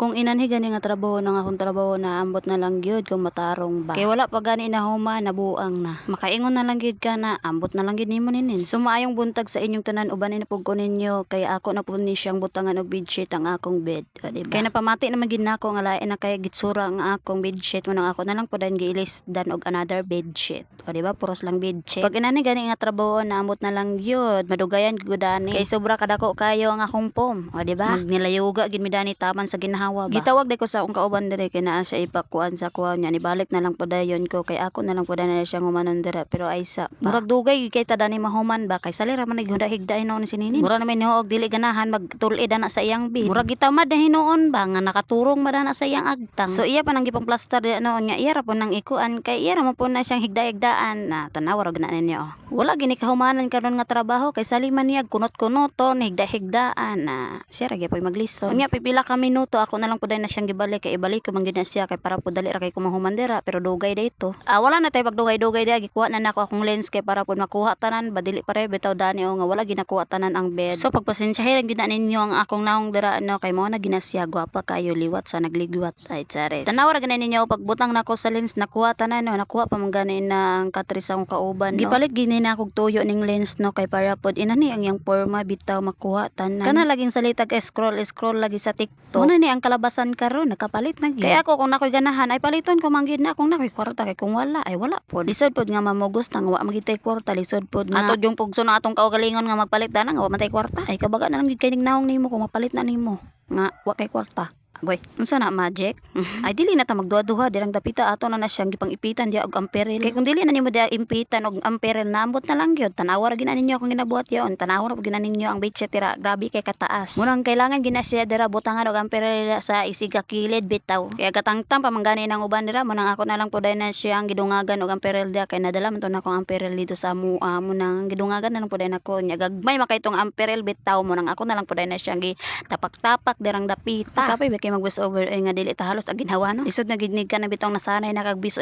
Kung inanhi gani nga trabaho ng akong trabaho na ambot na lang gyud kung matarong ba. Kay wala pa gani na human nabuang na. Makaingon na lang gyud ka na ambot na lang gyud nimo ninin. Sumaayong buntag sa inyong tanan uban na pug ko ninyo kay ako na pud ni siyang butangan og bedsheet ang akong bed. O, diba? Kay napamati naman gid nako nga lain na kay gitsura ang akong bedsheet mo nang ako na lang pud giilis dan og another bedsheet. O diba puros lang bedsheet. Pag inani gani nga trabaho na ambot na lang gyud madugayan gyud ani. Kay sobra kadako kayo ang akong pom. O diba? Magnilayuga gid mi dani taman sa ginhawa ba. Gitawag de ko sa akong kauban dire kay naa siya ipakuan sa kuha niya nibalik na lang podayon ko kay ako na lang poda na siya ngumanon dire pero ay sa murag dugay kay ta dani mahuman ba kay salira man naghunda higdain noon si Ninin. Mura naman hinuog dili ganahan magtuli na sa iyang bid. Murag gitamad na hinuon ba nga nakaturong madana sa iyang agtang. So iya pa nang gipang plaster di noon nga iya ra po nang ikuan kay iya ra mo po na siyang higda-higdaan na tanaw ra gina ninyo. Wala gini kahumanan karon nga trabaho kay saliman niya kunot-kunoton higda-higdaan na siya ra gyapon maglison. Unya pipila ka minuto ako na lang po na siyang gibalik kay ibalik ko man gyud na siya kay para po dali ra kay kumahuman dira pero dugay dito. Wala na tay pagdugay-dugay dia gikuha na nako akong lens kay para po makuha tanan badili pare bitaw dani o nga wala ginakuha tanan ang bed. So pagpasensyahe lang gyud na ninyo ang akong naong dira no kay mo na ginasya gwapa kayo liwat sa nagligwat ay chares. Tanaw ra ganin ninyo pagbutang nako sa lens nakuha tanan no nakuha pa man gani na ang katris akong kauban no. Gipalit gini na akong tuyo ning lens no kay para pod inani ang yang forma bitaw makuha tanan. Kana laging salita scroll lagi sa TikTok. Muna ni ang kalabasan karon nakapalit na gyud. Kaya ako kung nakoy ganahan ay paliton ko man gyud na akong nakoy kwarta kay kung wala ay wala pod. Lisod pod nga mamugos tang wa magitay kwarta lisod pod nga atod yung pugso na atong kaugalingon nga magpalit dana nga wa matay kwarta. Ay kabaga na lang gyud kay ning naong nimo kung mapalit na nimo nga wa kay kwarta. Agoy, unsa na magic? Ay dili na ta magduha-duha dirang dapita ato na siyang gipang ipitan dia og amperil. Kay kung dili na nimo dia impitan og amperil naambot na lang gyud. Tanawa ra gina ninyo akong ginabuhat yaon. Tanawa ra gina ninyo ang bedsheet tira grabe kay kataas. Murang kailangan gina siya dira butangan og amperil sa isiga kilid bitaw. Kaya katangtang pamangani nang uban dira mo nang ako na lang puday na siyang gidungagan og amperil dia kay nadala man to na akong amperil dito sa mua mo nang gidungagan na lang puday nako nya gagmay makay tong amperil bitaw mo nang ako na lang puday na siyang gitapak-tapak dirang dapita. Kapay mag voice over ay nga dili ta halos aginhawa no. Isod na gidnig ka na bitong nasanay na kag voice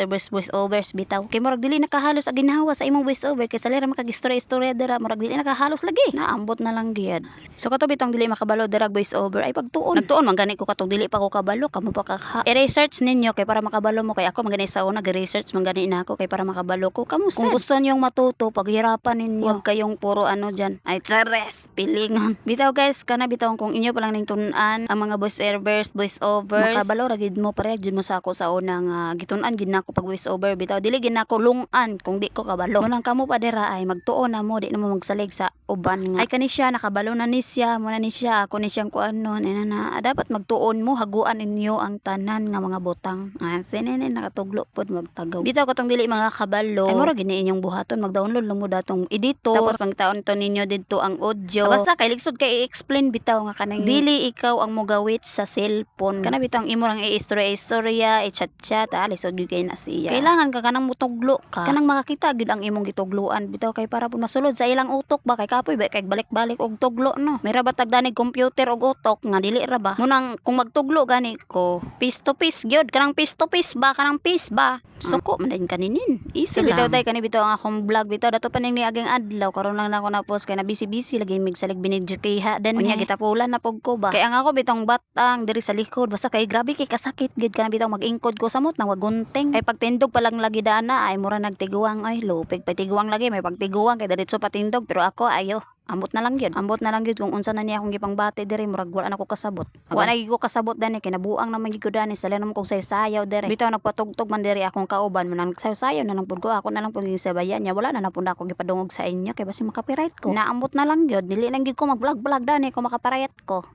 overs bitaw. Kay murag dili nakahalos aginhawa sa imong voice over kay salira makag istorya dira murag dili nakahalos lagi. Naambot na lang gyud. So kato bitong dili makabalo dira voice over ay pagtuon. Nagtuon man gani ko katong dili pa ko kabalo kamo pa ka i-research ninyo kay para makabalo mo kay ako man gani sa una gi-research man gani na ako kay para makabalo ko kamo kung gusto niyo matuto paghirapan ninyo. Wag kayong puro ano diyan. Ay chares pilingon. Bitaw guys kana bitaw kung inyo pa lang ning tun-an ang mga voice overs makabalo ra gid mo pare gid mo sa ako sa unang gitun-an gid nako pag voice over bitaw dili gid nako lungan kung di ko kabalo munang kamo pa dira ay magtuon na mo di na mo magsalig sa uban nga ay kani siya nakabalo na ni siya mo na ni siya ako ni siyang kuanon na dapat magtuon mo haguan ninyo ang tanan nga mga butang sinene nakatuglo pod magtagaw bitaw katong dili mga kabalo ay mura gini inyong buhaton mag-download lang mo datong edito tapos pangitaon to ninyo didto ang audio basta kay ligsod kay i-explain bitaw nga kanang dili ikaw ang mugawit sa cellphone kana bitang imo rang istorya i-chat lisod gyud kay na siya kailangan ka kanang mutuglo ka kanang makakita gyud ang imong gitugluan bitaw kay para pud masulod sa ilang utok ba kay kapoy ba kay balik-balik og tuglo no may ra ba tagdanig computer og utok nga dili ra ba munang kung magtuglo gani ko piece to piece gyud kanang piece to piece ba kanang piece ba suko man din kaninin easy bitaw tay kani bitaw ang akong vlog bitaw dato pa ning niaging adlaw karon lang nako na post kay na busy lagi mig salig binidjikiha dan unya gitapulan na pug ko ba kay ang ako bitong batang diri sa likod basta kay grabe kay kasakit gid kana bitaw mag-ingkod ko samot nang wagunting ay pagtindog pa lang lagi dana ay mura nagtiguang ay lupig patiguang lagi may pagtiguang kay diretso patindog pero ako ayo ambot na lang gyud kung unsa na niya akong gipang bati diri murag wala na ko kasabot wala na ko kasabot dani kay nabuang naman gyud dani sala na mo kong sayaw diri bitaw nagpatugtog man diri akong kauban mo nang sayaw na lang pud ko ako na lang pud gisabayan niya wala na pud ako gipadungog sa inyo kay basi makapiright ko naambot na lang gyud dili lang gyud ko mag-vlog dani ko makapiright ko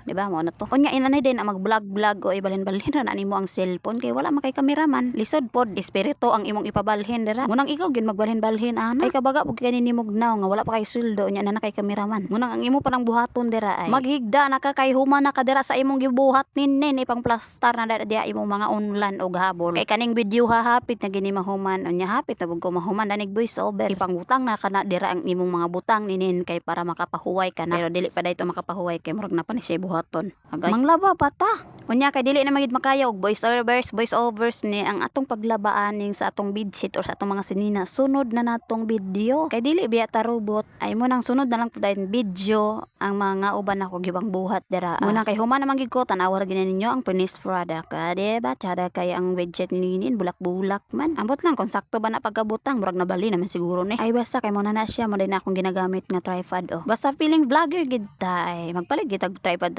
di ba mo na to unya inanay din ang mag-vlog o ibalhin na nimo ang cellphone kay wala makay kameraman lisod pod espiritu ang imong ipabalhin dira munang ikaw gyud magbalhin ana ay kabaga pud kani nimo gnaw nga wala pa kay sweldo nya na kay kameraman munang ang imo parang buhaton dira ay maghigda na ka kay human na ka dira sa imong gibuhat nin ipang plastar na dira imong mga unlan og habol kay kaning video hapit na gini mahuman unya hapit na bug ko mahuman danig voice over ipangutang na kana dira ang imong mga butang ninin kay para makapahuway ka na pero dili pa dayto makapahuway kay murag na pa ni siya buhaton agay manglaba pa ta Unya kay dili na magid makaya og voice overs ni ang atong paglabaaning sa atong bedsheet or sa atong mga sinina. Sunod na natong video. Kay dili biya ta robot. Ay mo nang sunod na lang pud dayon video ang mga uban ako gibang buhat dira. Muna kay human naman gid ko tanawa ra gid ninyo ang finished product. Diba? Tsada kay ang bedsheet ni Ninin bulak-bulak man. Ambot lang kung sakto ba na pagkabutang murag nabali naman siguro ni. Ay basta kay mo na siya mo din akong ginagamit nga tripod oh. Basta feeling vlogger gid ta ay magpalit gid og tripod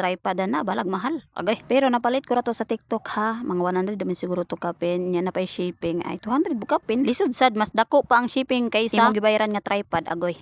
na balag mahal. Agay. Pero napalit ko ra to sa TikTok ha. Mga 100 naman siguro to kapin. Nya na pay shipping ay 200 bukapin. Lisod sad mas dako pa ang shipping kaysa imong gibayaran nga tripod agoy.